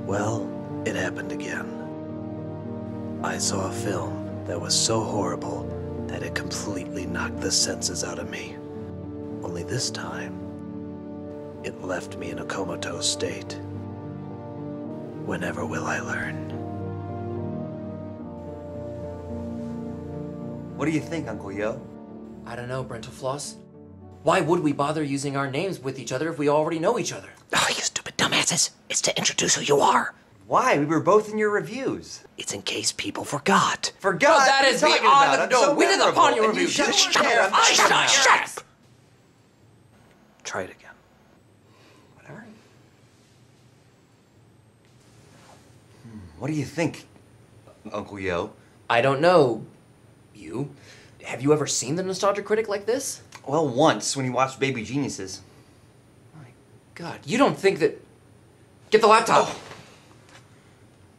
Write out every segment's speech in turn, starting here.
Well, it happened again. I saw a film that was so horrible that it completely knocked the senses out of me. Only this time, it left me in a comatose state. Whenever will I learn? What do you think, Uncle Yo? I don't know, Brentalfloss. Why would we bother using our names with each other if we already know each other? Oh, you stupid dumbasses! It's to introduce who you are! Why? We were both in your reviews. It's in case people forgot. Forgot? No, that is beyond the... No, we did the Ponyo You review. shut Shut up! Try it again. Whatever. What do you think, Uncle Yo? I don't know. You? Have you ever seen the Nostalgia Critic like this? Well, once, when you watched Baby Geniuses. My God, you don't think that... Get the laptop! Oh.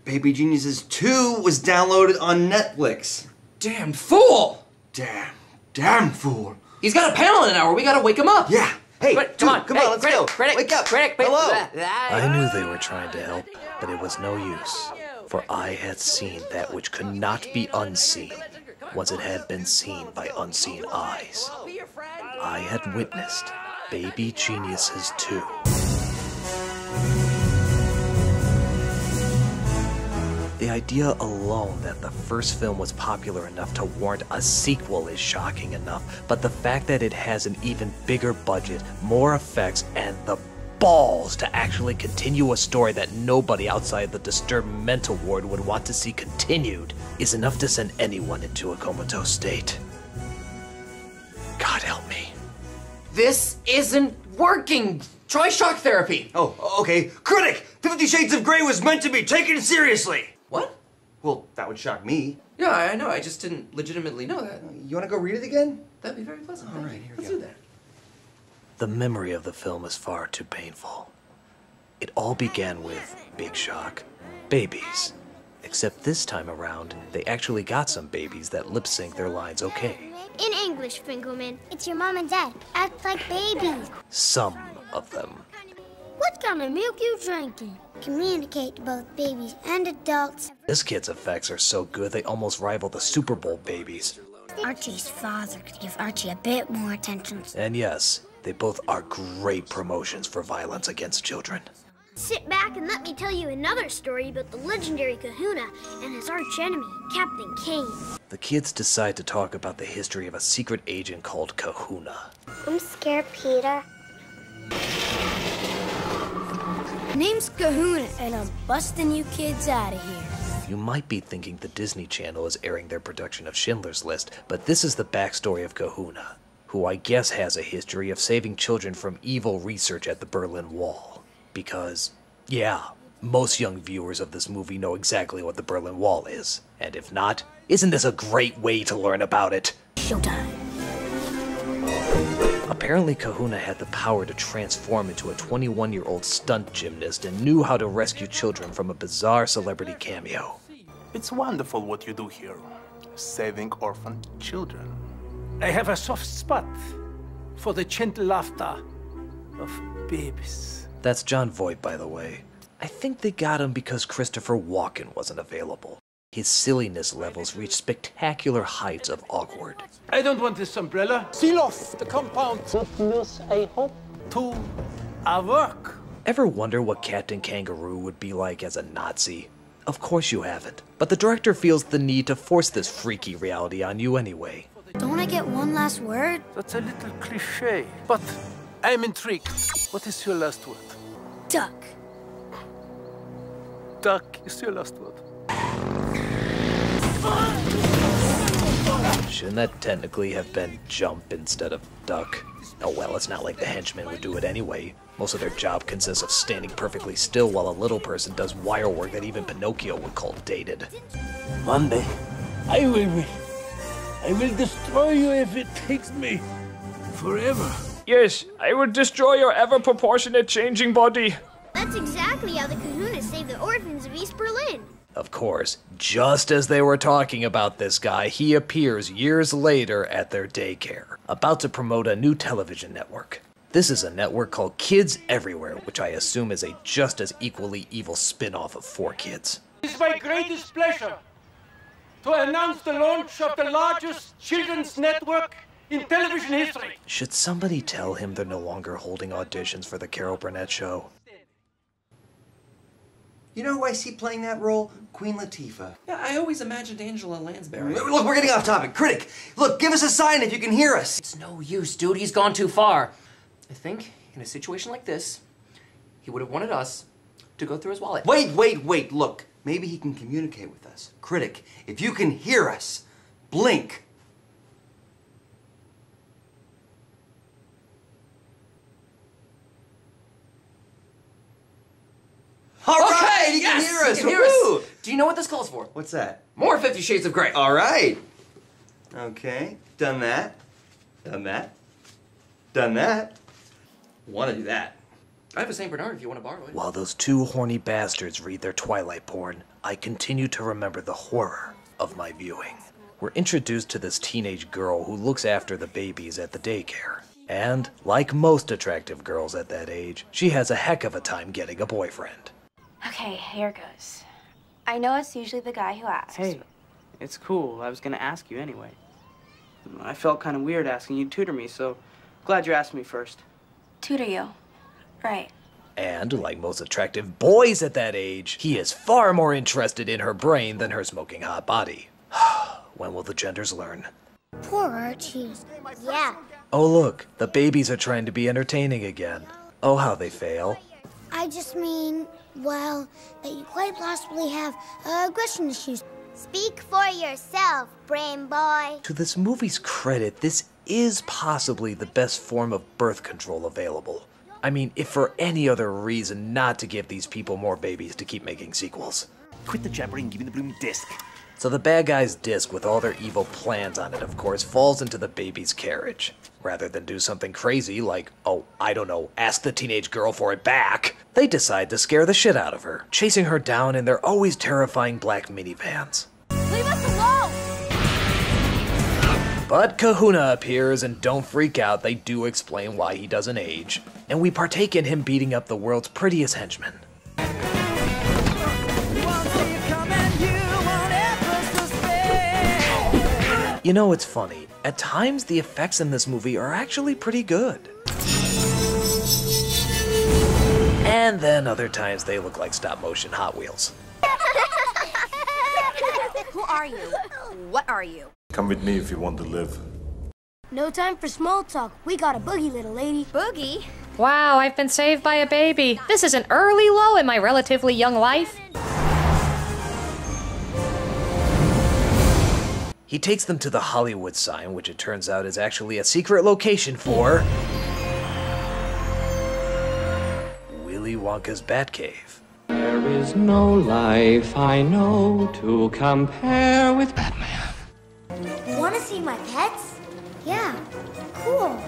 Baby Geniuses 2 was downloaded on Netflix. Damn fool! Damn fool. He's got a panel in an hour. We gotta wake him up. Yeah. Hey, But, dude, come on, come hey, on, let's critic, go. Critic, Wake up. Critic, Hello. I knew they were trying to help, but it was no use. For I had seen that which could not be unseen, once it had been seen by unseen eyes. I had witnessed Baby Geniuses 2. The idea alone that the first film was popular enough to warrant a sequel is shocking enough, but the fact that it has an even bigger budget, more effects, and the balls to actually continue a story that nobody outside the disturbed mental ward would want to see continued is enough to send anyone into a comatose state. God help me. This isn't working. Try shock therapy. Oh, okay. Critic! 50 Shades of Grey was meant to be taken seriously! What? Well, that would shock me. Yeah, I know. I just didn't legitimately know that. You want to go read it again? That'd be very pleasant. All right, here we Let's go. do that. The memory of the film is far too painful. It all began with, big shock, babies. Except this time around, they actually got some babies that lip-sync their lines okay. In English, Finkelman. It's your mom and dad. Act like babies. Some of them. What kind of milk you drinking? Communicate to both babies and adults. This kid's effects are so good they almost rival the Super Bowl babies. Archie's father could give Archie a bit more attention. And yes, they both are great promotions for violence against children. Sit back and let me tell you another story about the legendary Kahuna and his archenemy, Captain Kane. The kids decide to talk about the history of a secret agent called Kahuna. I'm scared, Peter. Name's Kahuna, and I'm busting you kids out of here. You might be thinking the Disney Channel is airing their production of Schindler's List, but this is the backstory of Kahuna, who I guess has a history of saving children from evil research at the Berlin Wall. Because, yeah, most young viewers of this movie know exactly what the Berlin Wall is. And if not, isn't this a great way to learn about it? Showtime. Apparently Kahuna had the power to transform into a 21-year-old stunt gymnast and knew how to rescue children from a bizarre celebrity cameo. It's wonderful what you do here, saving orphan children. I have a soft spot for the gentle laughter of babies. That's John Voight, by the way. I think they got him because Christopher Walken wasn't available. His silliness levels reached spectacular heights of awkward. I don't want this umbrella. Seal off the compound. Good news, I hope. To our work. Ever wonder what Captain Kangaroo would be like as a Nazi? Of course you haven't, but the director feels the need to force this freaky reality on you anyway. Don't I get one last word? That's a little cliché, but I'm intrigued. What is your last word? Duck. Duck is your last word. Shouldn't that technically have been jump instead of duck? Oh well, it's not like the henchmen would do it anyway. Most of their job consists of standing perfectly still while a little person does wire work that even Pinocchio would call dated. One day, I will destroy you if it takes me forever. Yes, I will destroy your ever-proportionate changing body. That's exactly how the Kahunas saved the orphans of East Berlin. Of course, just as they were talking about this guy, he appears years later at their daycare, about to promote a new television network. This is a network called Kids Everywhere, which I assume is a just as equally evil spin-off of 4Kids. It is my greatest pleasure to announce the launch of the largest children's network in television history. Should somebody tell him they're no longer holding auditions for the Carol Burnett show? You know who I see playing that role? Queen Latifah. Yeah, I always imagined Angela Lansbury. Look, we're getting off topic. Critic, look, give us a sign if you can hear us. It's no use, dude. He's gone too far. I think, in a situation like this, he would have wanted us to go through his wallet. Wait. Look, maybe he can communicate with us. Critic, if you can hear us, blink. All right, he can hear us. He can hear us. Woo! Do you know what this calls for? What's that? More 50 Shades of Grey. All right. Okay, done that. Want to do that. I have a St. Bernard if you want to borrow it. While those two horny bastards read their Twilight porn, I continue to remember the horror of my viewing. We're introduced to this teenage girl who looks after the babies at the daycare. And, like most attractive girls at that age, she has a heck of a time getting a boyfriend. Okay, here goes. I know it's usually the guy who asks. Hey, it's cool. I was gonna ask you anyway. I felt kind of weird asking you to tutor me, so glad you asked me first. Tutor you. Right. And, like most attractive boys at that age, he is far more interested in her brain than her smoking hot body. When will the genders learn? Poor Archie. Yeah. Oh look, the babies are trying to be entertaining again. Oh, how they fail. I just mean, well, that you quite possibly have aggression issues. Speak for yourself, brain boy. To this movie's credit, this is possibly the best form of birth control available. I mean, if for any other reason not to give these people more babies to keep making sequels. Quit the jabbering and give me the blooming disc. So the bad guy's disc, with all their evil plans on it, of course, falls into the baby's carriage. Rather than do something crazy like, oh, I don't know, ask the teenage girl for it back, they decide to scare the shit out of her, chasing her down in their always terrifying black minivans. Leave us alone! But Kahuna appears, and don't freak out, they do explain why he doesn't age. And we partake in him beating up the world's prettiest henchman. You know, it's funny. At times, the effects in this movie are actually pretty good. And then other times, they look like stop-motion Hot Wheels. Who are you? What are you? Come with me if you want to live. No time for small talk. We got a boogie, little lady. Boogie? Wow, I've been saved by a baby. This is an early low in my relatively young life. He takes them to the Hollywood sign, which it turns out is actually a secret location for Willy Wonka's Batcave. There is no life I know to compare with Batman. Want to see my pets? Yeah, cool.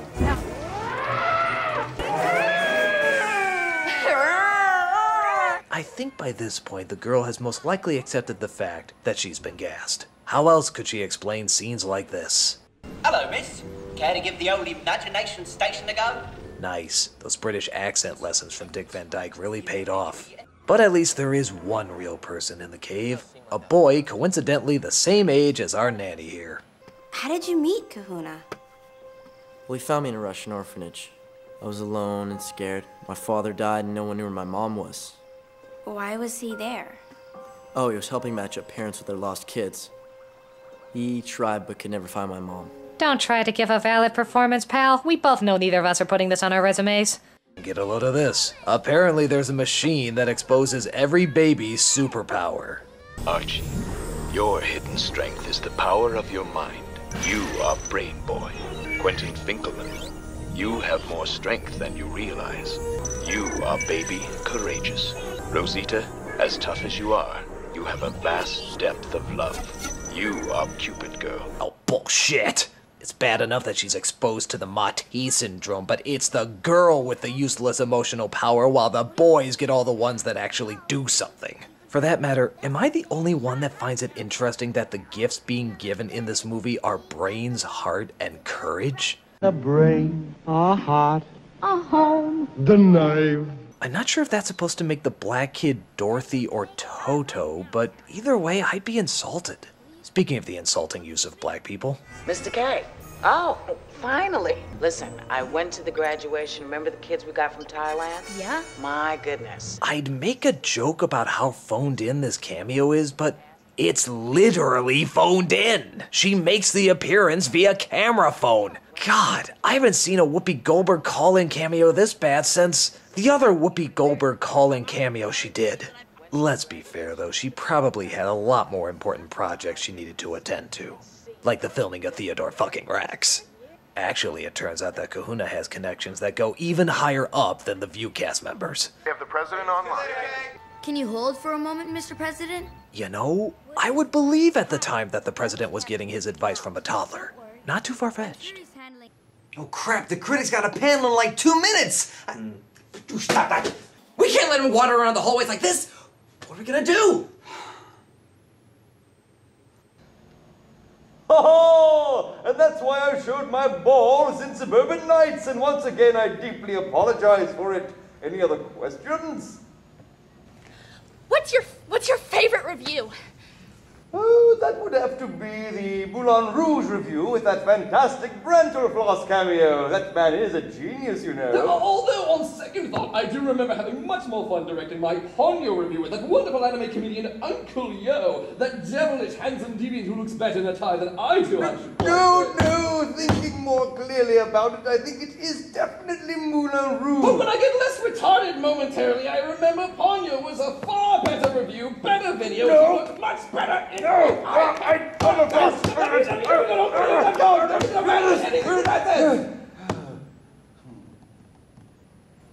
I think by this point the girl has most likely accepted the fact that she's been gassed. How else could she explain scenes like this? Hello, miss. Care to give the old imagination station a go? Nice. Those British accent lessons from Dick Van Dyke really paid off. But at least there is one real person in the cave. A boy, coincidentally the same age as our nanny here. How did you meet Kahuna? Well, he found me in a Russian orphanage. I was alone and scared. My father died and no one knew where my mom was. Why was he there? Oh, he was helping match up parents with their lost kids. He tried but could never find my mom. Don't try to give a valid performance, pal. We both know neither of us are putting this on our resumes. Get a load of this. Apparently there's a machine that exposes every baby's superpower. Archie, your hidden strength is the power of your mind. You are Brain Boy. Quentin Finkelman, you have more strength than you realize. You are Baby Courageous. Rosita, as tough as you are, you have a vast depth of love. You are Cupid Girl. Oh, bullshit! It's bad enough that she's exposed to the Mati syndrome, but it's the girl with the useless emotional power while the boys get all the ones that actually do something. For that matter, am I the only one that finds it interesting that the gifts being given in this movie are brains, heart, and courage? A brain, a heart, A home. The knife. I'm not sure if that's supposed to make the black kid Dorothy or Toto, but either way, I'd be insulted. Speaking of the insulting use of black people. Mr. K. Oh, finally. Listen, I went to the graduation. Remember the kids we got from Thailand? Yeah? My goodness. I'd make a joke about how phoned in this cameo is, but it's literally phoned in. She makes the appearance via camera phone. God, I haven't seen a Whoopi Goldberg call-in cameo this bad since the other Whoopi Goldberg call-in cameo she did. Let's be fair though, she probably had a lot more important projects she needed to attend to. Like the filming of Theodore fucking Rex. Actually, it turns out that Kahuna has connections that go even higher up than the View cast members. We have the president online. Can you hold for a moment, Mr. President? You know, I would believe at the time that the president was getting his advice from a toddler. Not too far-fetched. Oh crap, the critic's got a panel in like 2 minutes! Stop that! We can't let him wander around the hallways like this! What are we gonna do? Oh, and that's why I showed my balls in Suburban Nights, and once again I deeply apologize for it. Any other questions? What's your favorite review? Oh, that would have to be the Moulin Rouge review with that fantastic Brantelfloss cameo. That man is a genius, you know. Although, on second thought, I do remember having much more fun directing my Ponyo review with that wonderful anime comedian Uncle Yo, that devilish handsome deviant who looks better in a tie than I do, I should point out. No, thinking more clearly about it, I think it is definitely Moulin Rouge. But when I get less retarded momentarily, I remember Ponyo was a far better review, better video, No. it was much better in No, I apologize.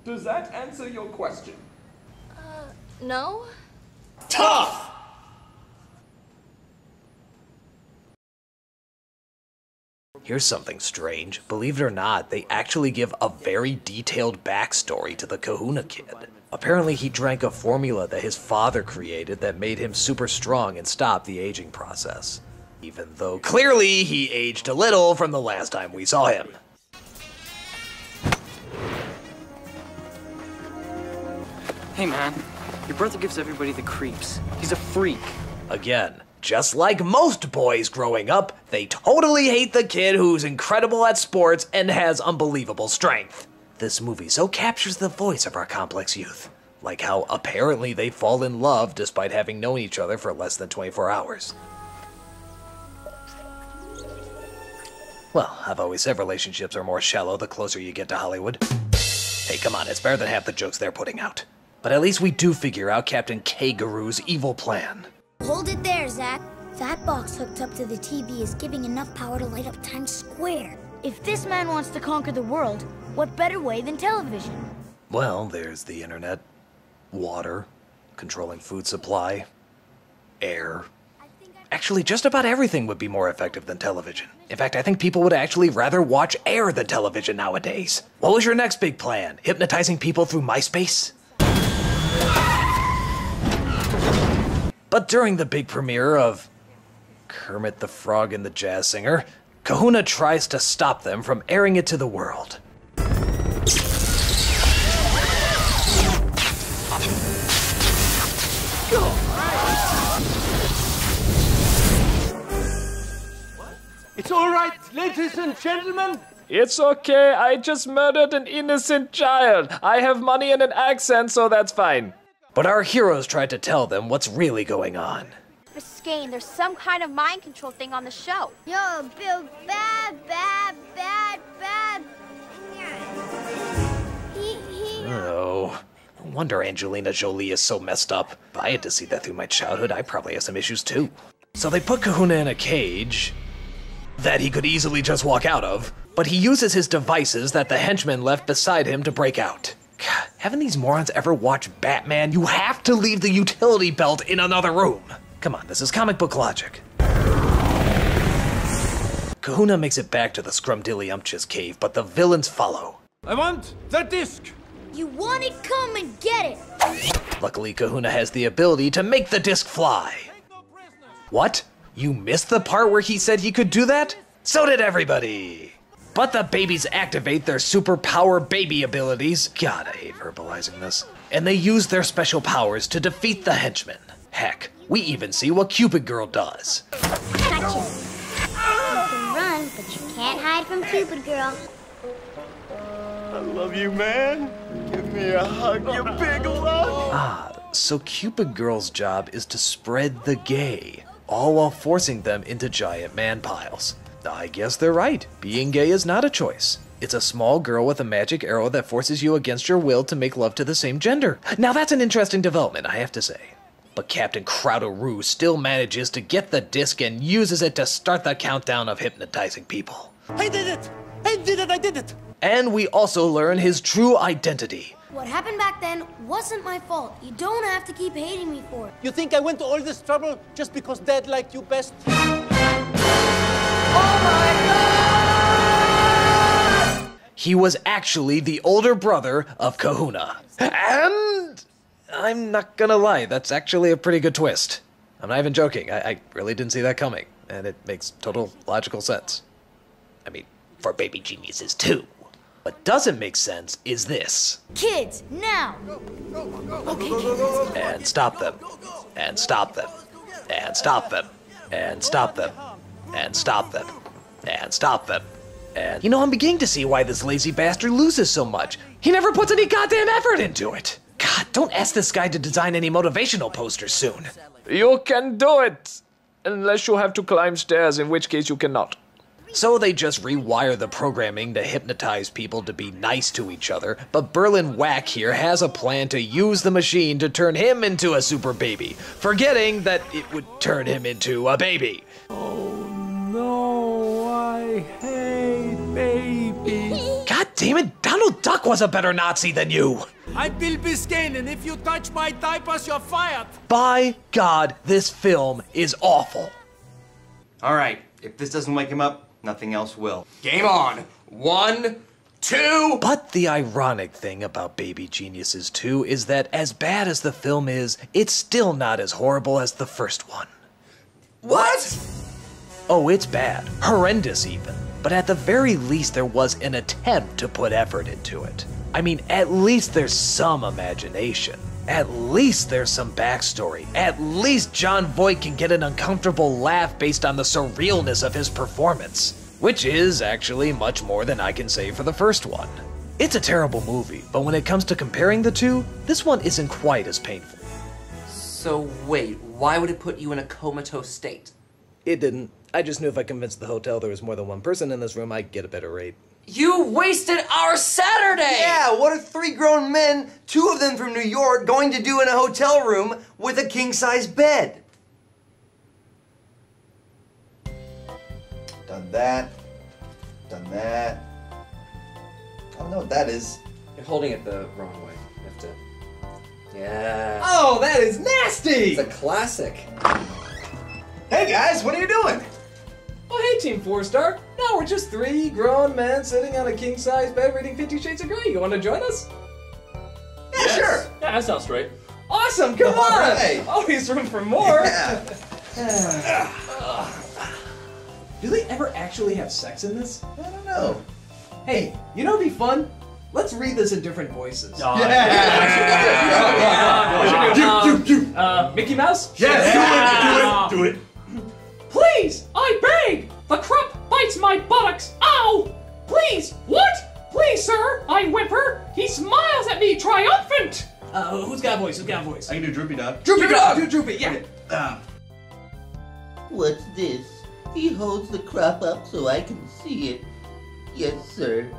Does that answer your question? No? Tough! Here's something strange. Believe it or not, they actually give a very detailed backstory to the Kahuna kid. Apparently he drank a formula that his father created that made him super strong and stopped the aging process. Even though clearly he aged a little from the last time we saw him. Hey man, your brother gives everybody the creeps. He's a freak. Again, just like most boys growing up, they totally hate the kid who's incredible at sports and has unbelievable strength. This movie so captures the voice of our complex youth. Like how apparently they fall in love despite having known each other for less than 24 hours. Well, I've always said relationships are more shallow the closer you get to Hollywood. Hey, come on, it's better than half the jokes they're putting out. But at least we do figure out Captain K-Guru's evil plan. Hold it there, Zach. That box hooked up to the TV is giving enough power to light up Times Square. If this man wants to conquer the world, what better way than television? Well, there's the internet, water, controlling food supply, air. Actually, just about everything would be more effective than television. In fact, I think people would actually rather watch air than television nowadays. What was your next big plan? Hypnotizing people through MySpace? But during the big premiere of Kermit the Frog and the Jazz Singer, Kahuna tries to stop them from airing it to the world. It's all right, ladies and gentlemen. It's okay, I just murdered an innocent child. I have money and an accent, so that's fine. But our heroes tried to tell them what's really going on. Biscayne, there's some kind of mind control thing on the show. You're Bill, bad. Oh, no wonder Angelina Jolie is so messed up. If I had to see that through my childhood, I probably have some issues too. So they put Kahuna in a cage that he could easily just walk out of, but he uses his devices that the henchmen left beside him to break out. God, haven't these morons ever watched Batman? You have to leave the utility belt in another room. Come on, this is comic book logic. Kahuna makes it back to the Scrumdiddlyumptious cave, but the villains follow. I want that disc. You want it? Come and get it. Luckily, Kahuna has the ability to make the disc fly. What? You missed the part where he said he could do that? So did everybody. But the babies activate their superpower baby abilities. God, I hate verbalizing this. And they use their special powers to defeat the henchmen. Heck, we even see what Cupid Girl does. Gotcha. You can run, but you can't hide from Cupid Girl. I love you, man. Give me a hug, you big love. Ah, so Cupid Girl's job is to spread the gay, all while forcing them into giant man piles. I guess they're right. Being gay is not a choice. It's a small girl with a magic arrow that forces you against your will to make love to the same gender. Now that's an interesting development, I have to say. But Captain Crowderoo still manages to get the disc and uses it to start the countdown of hypnotizing people. I did it! I did it! I did it! And we also learn his true identity. What happened back then wasn't my fault. You don't have to keep hating me for it. You think I went to all this trouble just because Dad liked you best? He was actually the older brother of Kahuna. And I'm not gonna lie, that's actually a pretty good twist. I'm not even joking. I really didn't see that coming, and it makes total logical sense. I mean, for baby geniuses too. What doesn't make sense is this. Kids, now! Okay. And stop them. And stop them. And stop them. And stop them. And stop them. And stop them. And you know, I'm beginning to see why this lazy bastard loses so much. He never puts any goddamn effort into it. God, don't ask this guy to design any motivational posters soon. You can do it! Unless you have to climb stairs, in which case you cannot. So they just rewire the programming to hypnotize people to be nice to each other, but Berlin Whack here has a plan to use the machine to turn him into a super baby, forgetting that it would turn him into a baby. Oh no, I hate babies. God damn it, Donald Duck was a better Nazi than you! I'm Bill Biscayne, and if you touch my diapers, you're fired! By God, this film is awful. Alright, if this doesn't wake him up, nothing else will. Game on. 1, 2. But the ironic thing about Baby Geniuses 2 is that as bad as the film is, it's still not as horrible as the first one. What? Oh, it's bad. Horrendous even. But at the very least, there was an attempt to put effort into it. I mean, at least there's some imagination. At least there's some backstory. At least John Voight can get an uncomfortable laugh based on the surrealness of his performance. Which is actually much more than I can say for the first one. It's a terrible movie, but when it comes to comparing the two, this one isn't quite as painful. So wait, why would it put you in a comatose state? It didn't. I just knew if I convinced the hotel there was more than one person in this room, I'd get a better rate. You wasted our Saturday! Yeah, what are 3 grown men, 2 of them from New York, going to do in a hotel room with a king-size bed? Done that. Done that. I don't know what that is. You're holding it the wrong way. You have to... Yeah. Oh, that is nasty! It's a classic. Hey guys, what are you doing? Oh, hey, Team 4-Star. Now we're just 3 grown men sitting on a king-size bed reading 50 Shades of Grey. You want to join us? Yeah, sure. Yeah, that sounds straight. Awesome, come on! Right. Always room for more. Yeah. Do they ever actually have sex in this? I don't know. Hey, you know what'd be fun? Let's read this in different voices. Mickey Mouse? Yes, do it. Please, I beg! The crop bites my buttocks. Ow! Please, what? Please, sir, I whimper. He smiles at me triumphant. Who's got a voice? Who's got a voice? I can do Droopy Dog. Droopy Dog! Do Droopy, yeah. What's this? He holds the crop up so I can see it. Yes, sir.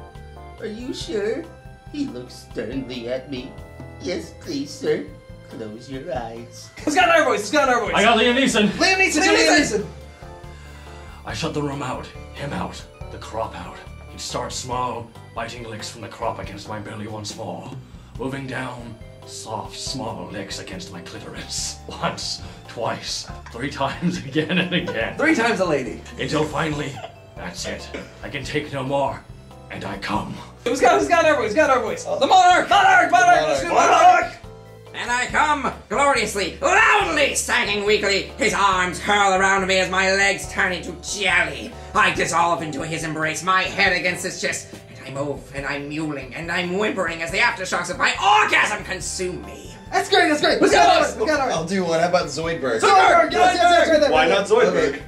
Are you sure? He looks sternly at me. Yes, please, sir. Close your eyes. Who's got another voice? Who's got another voice? I got Liam Neeson. Liam Neeson! I shut the room out, him out, the crop out. He'd start small, biting licks from the crop against my belly once more. Moving down, soft, small licks against my clitoris. Once, twice, 3 times again and again. 3 times a lady. Until finally, that's it. I can take no more, and I come. Who's got our voice? Who's got our voice? The Monarch! Monarch! Monarch! Let's do Monarch! And I come, gloriously, loudly, sagging weakly. His arms curl around me as my legs turn into jelly. I dissolve into his embrace, my head against his chest. And I move, and I'm mewling, and I'm whimpering as the aftershocks of my orgasm consume me. That's great, that's great. We got it. I'll do one. How about Zoidberg? Zoidberg, yes, Why not Zoidberg? Okay.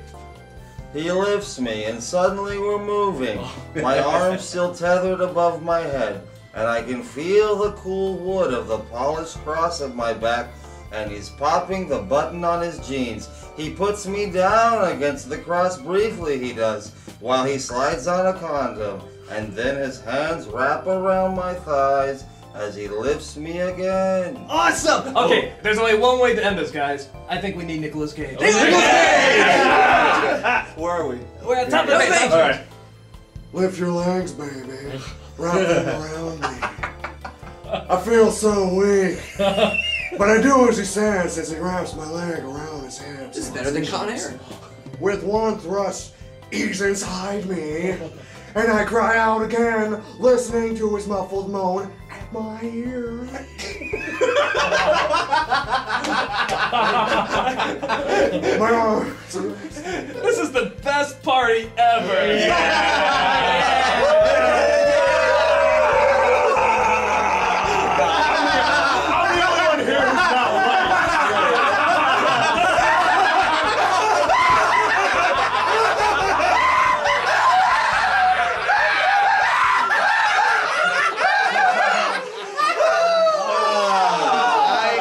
He lifts me, and suddenly we're moving. My arms still tethered above my head, and I can feel the cool wood of the polished cross of my back, and he's popping the button on his jeans. He puts me down against the cross briefly, he does, while he slides on a condom, and then his hands wrap around my thighs as he lifts me again. Awesome! Okay, there's only one way to end this, guys. I think we need Nicolas Cage. Where are we? We're at the top of the page. All right. Lift your legs, baby. Wrap them around me. I feel so weak. But I do as he says as he wraps my leg around his hips. This is better than Con Air. With one thrust, he's inside me. And I cry out again, listening to his muffled moan at my ear. My arms. This is the best party ever. I'm the only one here who's not white.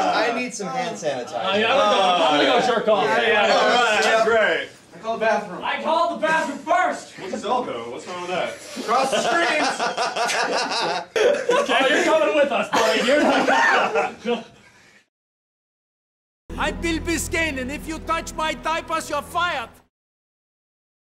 I need some hand sanitizer. I'm gonna go jerk off. That's great. I called the bathroom. I called the bathroom first. What's his elbow? What's wrong with that? Cross the streams. Okay, you're coming with us, buddy. You're not. I'm Bill Biscayne, and if you touch my diapers, you're fired.